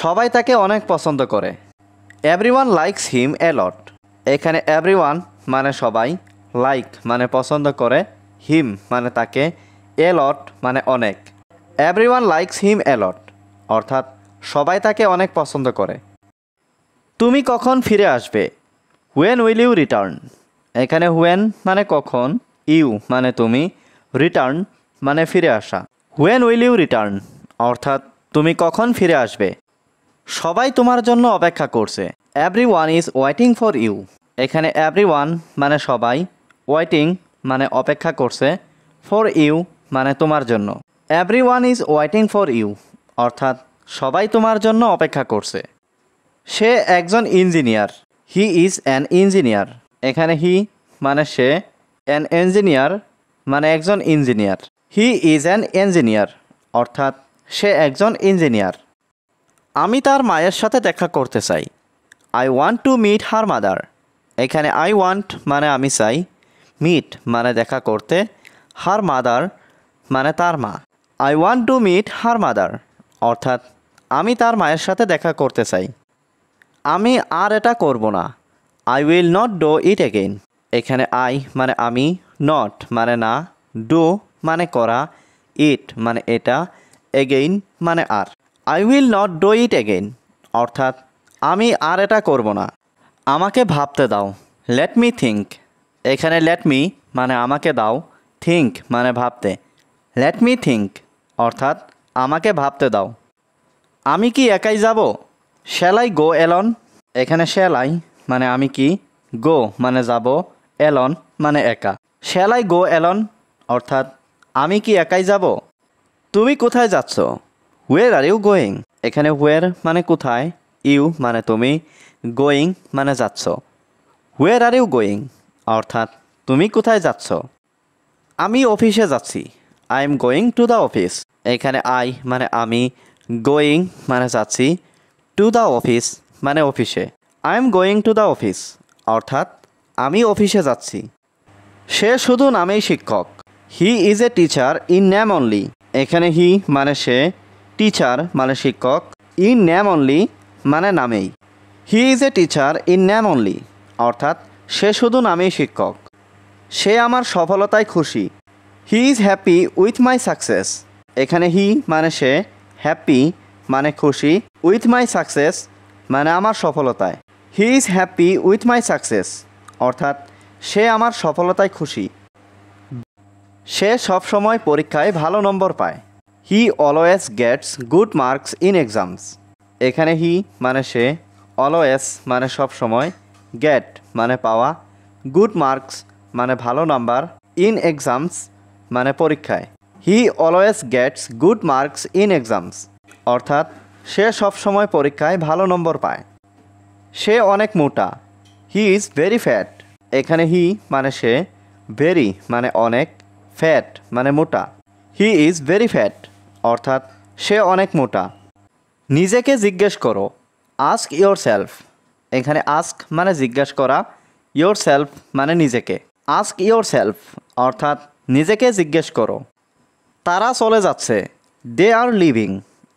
সবাই তাকে অনেক পছন্দ করে। এভরিওয়ান লাইকস হিম এ লট। এখানে এভরিওয়ান মানে সবাই, লাইক মানে পছন্দ করে, হিম মানে তাকে, এ লট মানে অনেক। এভরিওয়ান লাইকস হিম এ লট অর্থাৎ সবাই তাকে অনেক পছন্দ করে। তুমি কখন ফিরে আসবে? When will you return. এখানে হোয়েন মানে কখন, ইউ মানে তুমি, রিটার্ন মানে ফিরে আসা। হোয়েন উইল ইউ রিটার্ন অর্থাৎ তুমি কখন ফিরে আসবে। সবাই তোমার জন্য অপেক্ষা করছে। Everyone is waiting for you. এখানে এভরিওয়ান মানে সবাই, ওয়েটিং মানে অপেক্ষা করছে, ফর ইউ মানে তোমার জন্য। Everyone is waiting for you অর্থাৎ সবাই তোমার জন্য অপেক্ষা করছে। সে একজন engineer. He is an engineer. এখানে হি মানে সে, অ্যান ইঞ্জিনিয়ার মানে একজন engineer. He is an engineer অর্থাৎ সে একজন ইঞ্জিনিয়ার। আমি তার মায়ের সাথে দেখা করতে চাই। I want to meet her mother. এখানে আই ওয়ান্ট মানে আমি চাই, মিট মানে দেখা করতে, হার মাদার মানে তার মা। I want to meet her mother অর্থাৎ আমি তার মায়ের সাথে দেখা করতে চাই। আমি আর এটা করব না। I will not do it again. এখানে আই মানে আমি, নট মানে না, ডু মানে করা, ইট মানে এটা, এগেইন মানে আর। I will not do it again অর্থাৎ আমি আর এটা করব না। আমাকে ভাবতে দাও। Let me think. এখানে লেট মি মানে আমাকে দাও, থিঙ্ক মানে ভাবতে। লেট মি থিঙ্ক অর্থাৎ আমাকে ভাবতে দাও। আমি কি একাই যাব? Shall I go Elon. এখানে শ্যাল আই মানে আমি কি, গো মানে যাব, এলন মানে একা। শ্যাল আই গো এলন অর্থাৎ আমি কি একাই যাব? তুমি কোথায় যাচ্ছ? হোয়ার আর ইউ গোয়িং। এখানে হোয়ার মানে কোথায়, ইউ মানে তুমি, গোয়িং মানে যাচ্ছ। হোয়ার আর ইউ গোয়িং অর্থাৎ তুমি কোথায় যাচ্ছ? আমি অফিসে যাচ্ছি। I am going to the office. এখানে আই মানে আমি, গোয়িং মানে যাচ্ছি, টু দ্য অফিস মানে অফিসে। I am going to the office অর্থাৎ আমি অফিসে যাচ্ছি। সে শুধু নামেই শিক্ষক। He is a teacher in name only. এখানে হি মানে সে, টিচার মানে শিক্ষক, ইন নেম অনলি মানে নামেই। He is a teacher in name only অর্থাৎ সে শুধু নামেই শিক্ষক। সে আমার সফলতায় খুশি। হি is happy with my success. এখানে হি মানে সে, হ্যাপি মানে খুশি, উইথ মাই সাকসেস মানে আমার সফলতায়। He is happy with my success অর্থাৎ সে আমার সফলতায় খুশি। সে সবসময় পরীক্ষায় ভালো নম্বর পায়। He always gets good marks in exams. এখানে হি মানে সে, অলওয়েজ মানে সবসময়, গেট মানে পাওয়া, গুড মার্কস মানে ভালো নাম্বার, ইন এক্সামস মানে পরীক্ষায়। He always gets good marks in exams অর্থাৎ সে সবসময় পরীক্ষায় ভালো নম্বর পায়। সে অনেক মোটা। He is very fat. এখানে হি মানে সে, ভেরি মানে অনেক, ফ্যাট মানে মোটা। হি ইজ ভেরি ফ্যাট অর্থাৎ সে অনেক মোটা। নিজেকে জিজ্ঞেস করো। Ask your self. এখানে আস্ক মানে জিজ্ঞেস করা, ইয়োর সেলফ মানে নিজেকে। আস্ক ইয়োর সেলফ অর্থাৎ নিজেকে জিজ্ঞেস করো। তারা চলে যাচ্ছে। দে আর লিভিং।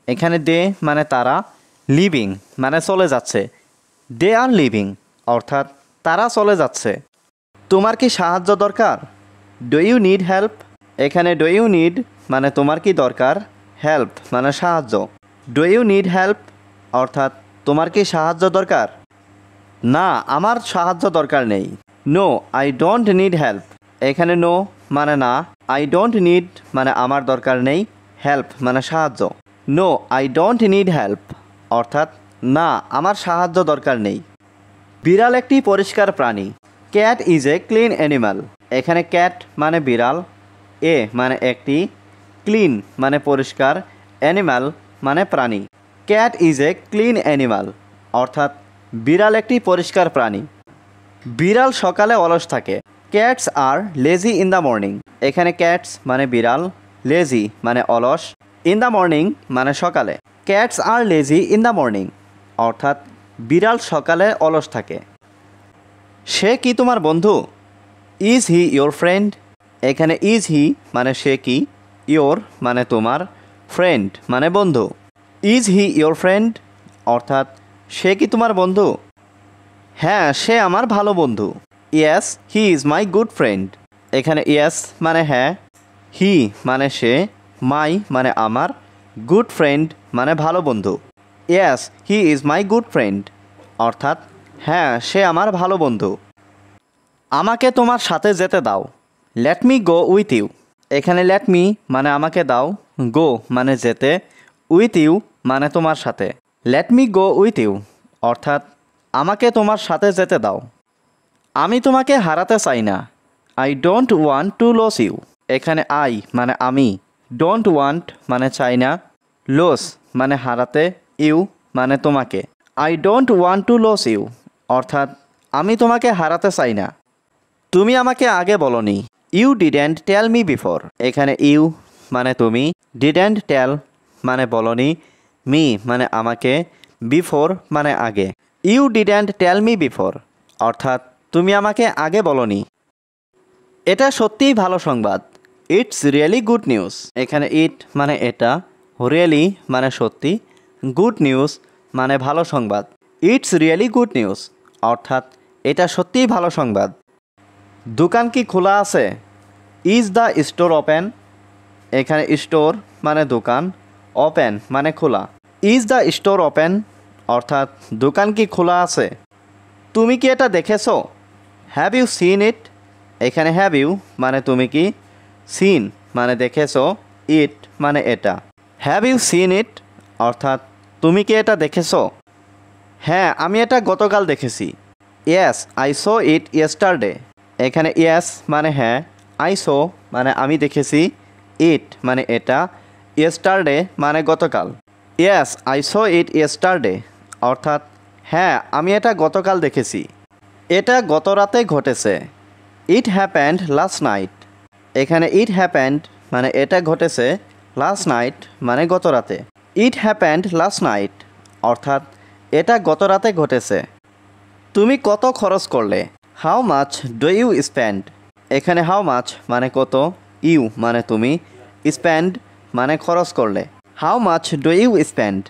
এখানে দে মানে তারা, লিভিং মানে চলে যাচ্ছে। দে আর লিভিং অর্থাৎ তারা চলে যাচ্ছে। তোমার কি সাহায্য দরকার? Do you need help. এখানে ডু ইউ নিড মানে তোমার কি দরকার, হেল্প মানে সাহায্য। ডু ইউ নিড হেল্প অর্থাৎ তোমার কি সাহায্য দরকার? না, আমার সাহায্য দরকার নেই। No I don't need help. এখানে নো মানে না, আই ডোন্ট নিড মানে আমার দরকার নেই, হেল্প মানে সাহায্য। No I don't need help অর্থাৎ না, আমার সাহায্য দরকার নেই। বিড়াল একটি পরিষ্কার প্রাণী। Cat is a clean animal. এখানে ক্যাট মানে বিড়াল, এ মানে একটি, ক্লিন মানে পরিষ্কার, অ্যানিমাল মানে প্রাণী। Cat is a clean animal অর্থাৎ বিড়াল একটি পরিষ্কার প্রাণী। বিড়াল সকালে অলস থাকে। Cats are lazy in the morning. এখানে ক্যাটস মানে বিড়াল, লেজি মানে অলস, ইন দ্য মর্নিং মানে সকালে। Cats are lazy in the morning অর্থাৎ বিড়াল সকালে অলস থাকে। সে কি তোমার বন্ধু? Is he your friend. এখানে ইজ হি মানে সে কি, ইয়োর মানে তোমার, ফ্রেন্ড মানে বন্ধু। ইজ হি ইয়োর ফ্রেন্ড অর্থাৎ সে কি তোমার বন্ধু? হ্যাঁ, সে আমার ভালো বন্ধু। Yes, he is my good friend. এখানে ইয়েস মানে হ্যাঁ, হি মানে সে, মাই মানে আমার, গুড ফ্রেন্ড মানে ভালো বন্ধু। Yes, he is my good friend অর্থাৎ হ্যাঁ, সে আমার ভালো বন্ধু। আমাকে তোমার সাথে যেতে দাও। Let me go with you. এখানে লেট মি মানে আমাকে দাও, গো মানে যেতে, উইথ ইউ মানে তোমার সাথে। Let me go with you অর্থাৎ আমাকে তোমার সাথে যেতে দাও। আমি তোমাকে হারাতে চাই না। I don't want to lose you. এখানে আই মানে আমি, ডোন্ট ওয়ান্ট মানে চাই না, লস মানে হারাতে, ইউ মানে তোমাকে। I don't want to lose you অর্থাৎ আমি তোমাকে হারাতে চাই না। তুমি আমাকে আগে বলনি। You didn't tell me before. এখানে ইউ মানে তুমি, ডিডেন্ট টেল মানে বলনি, মি মানে আমাকে, বিফোর মানে আগে। You didn't tell me before অর্থাৎ তুমি আমাকে আগে বলনি। এটা সত্যিই ভালো সংবাদ। It's really good news. এখানে ইট মানে এটা, রিয়েলি মানে সত্যি, গুড নিউজ মানে ভালো সংবাদ। ইটস রিয়েলি গুড নিউজ অর্থাৎ এটা সত্যিই ভালো সংবাদ। দোকান কি খোলা আছে? Is the store open? এখানে স্টোর মানে দোকান, ওপেন মানে খোলা। ইজ দ্য স্টোর ওপেন অর্থাৎ দোকান কি খোলা আছে? তুমি কি এটা দেখেছো? Have you seen it? এখানে হ্যাভ ইউ মানে তুমি কি, সিন মানে দেখেছো, ইট মানে এটা। হ্যাভ ইউ সিন ইট অর্থাৎ তুমি কি এটা দেখেছো? হ্যাঁ, আমি এটা গতকাল দেখেছি। Yes, I so it yesterday. এখানে ইয়েস মানে হ্যাঁ, আই সো মানে আমি দেখেছি, ইট মানে এটা, ইয়েস্টারডে মানে গতকাল। Yes, I so it yesterday অর্থাৎ হ্যাঁ, আমি এটা গতকাল দেখেছি। এটা গত রাতে ঘটেছে। It happened last night. এখানে ইট হ্যাপেন্ড মানে এটা ঘটেছে, লাস্ট নাইট মানে গত রাতে। ইট হ্যাপেন্ড লাস্ট নাইট অর্থাৎ এটা গত রাতে ঘটেছে। তুমি কত খরচ করলে? How much do you spend? এখানে হাউ মাচ মানে কত, ইউ মানে তুমি, স্পেন্ড মানে খরচ করলে। How much do you spend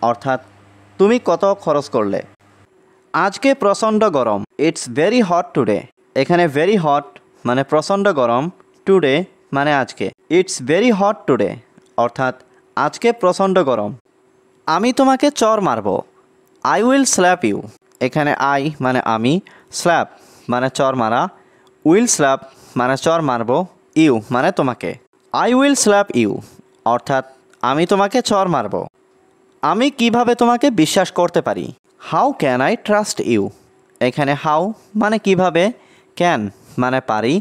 অর্থাৎ তুমি কত খরচ করলে। আজকে প্রচণ্ড গরম। It's very hot today. এখানে ভেরি হট মানে প্রচণ্ড গরম, টুডে মানে আজকে। ইটস ভেরি হট টুডে অর্থাৎ আজকে প্রচণ্ড গরম। আমি তোমাকে চর মারব। I will slap you. এখানে আই মানে আমি, স্ল্যাপ মানে চর মারা, উইল স্ল্যাপ মানে চর মারব, ইউ মানে তোমাকে। আই উইল স্ল্যাপ ইউ অর্থাৎ আমি তোমাকে চর মারব। আমি কিভাবে তোমাকে বিশ্বাস করতে পারি? How can I trust you? এখানে হাউ মানে কিভাবে, ক্যান মানে পারি,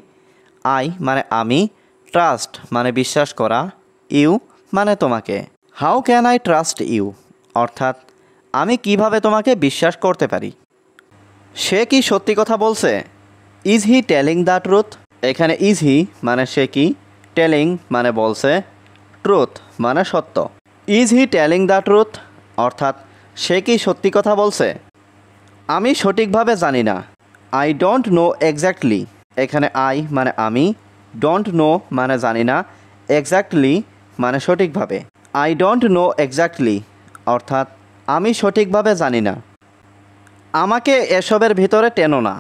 আই মানে আমি, ট্রাস্ট মানে বিশ্বাস করা, ইউ মানে তোমাকে। How can I trust you অর্থাৎ আমি কিভাবে তোমাকে বিশ্বাস করতে পারি। সে কি সত্যি কথা বলছে? Is he telling the truth? এখানে ইজ হি মানে সে কি, টেলিং মানে বলছে, ট্রুথ মানে সত্য। Is he telling the truth অর্থাৎ সে কি সত্যি কথা বলছে? আমি সঠিকভাবে জানি না। I don't know exactly. এখানে আই মানে আমি, ডোন্ট নো মানে জানি না, এক্স্যাক্টলি মানে সঠিকভাবে। আই ডোন্ট নো এক্স্যাক্টলি অর্থাৎ আমি সঠিকভাবে জানি না। আমাকে এসবের ভিতরে টেনো না।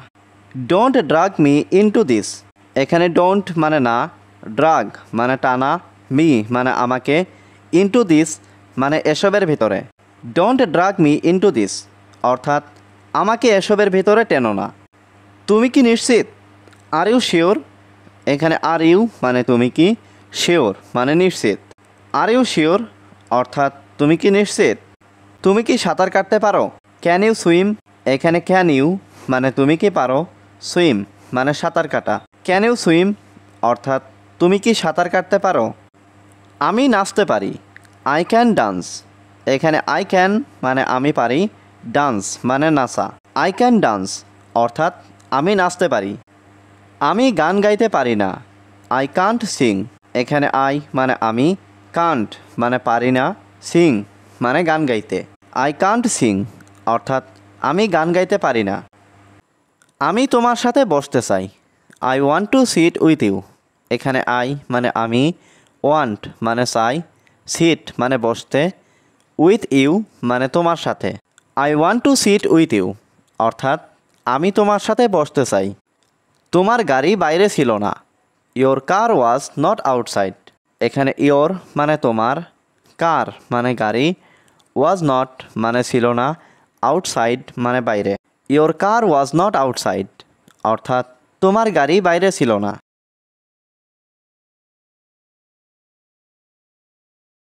Don't drag me into this. এখানে ডোন্ট মানে না, ড্রাগ মানে টানা, মি মানে আমাকে, ইনটু দিস মানে এসবের ভিতরে। Don't drag me into this অর্থাৎ আমাকে এসবের ভিতরে টেনো না। তুমি কি নিশ্চিত? Are you sure? এখানে আর ইউ মানে তুমি কি, শিওর মানে নিশ্চিত। আর ইউ শিওর অর্থাৎ তুমি কি নিশ্চিত? তুমি কি সাঁতার কাটতে পারো? Can you swim? এখানে ক্যান ইউ মানে তুমি কি পারো, সুইম মানে সাঁতার কাটা। ক্যান ইউ সুইম অর্থাৎ তুমি কি সাঁতার কাটতে পারো? আমি নাচতে পারি। I can dance. এখানে আই ক্যান মানে আমি পারি, ডান্স মানে নাচা। আই ক্যান ডান্স অর্থাৎ আমি নাচতে পারি। আমি গান গাইতে পারি না। I can't Singh. এখানে আই মানে আমি, কান্ট মানে পারি না, সিং মানে গান গাইতে। আই কান্ট সিং অর্থাৎ আমি গান গাইতে পারি না। আমি তোমার সাথে বসতে চাই। I want to sit with you. এখানে আই মানে আমি, ওয়ান্ট মানে চাই, সিট মানে বসতে, উইথ ইউ মানে তোমার সাথে। I want to sit with you, অর্থাৎ আমি তোমার সাথে বসতে চাই। তোমার গাড়ি বাইরে ছিল না। Your car was not outside. এখানে ইয়োর মানে তোমার, কার মানে গাড়ি, ওয়াজ নট মানে ছিল না, আউটসাইড মানে বাইরে। Your car was not outside, অর্থাৎ তোমার গাড়ি বাইরে ছিল না।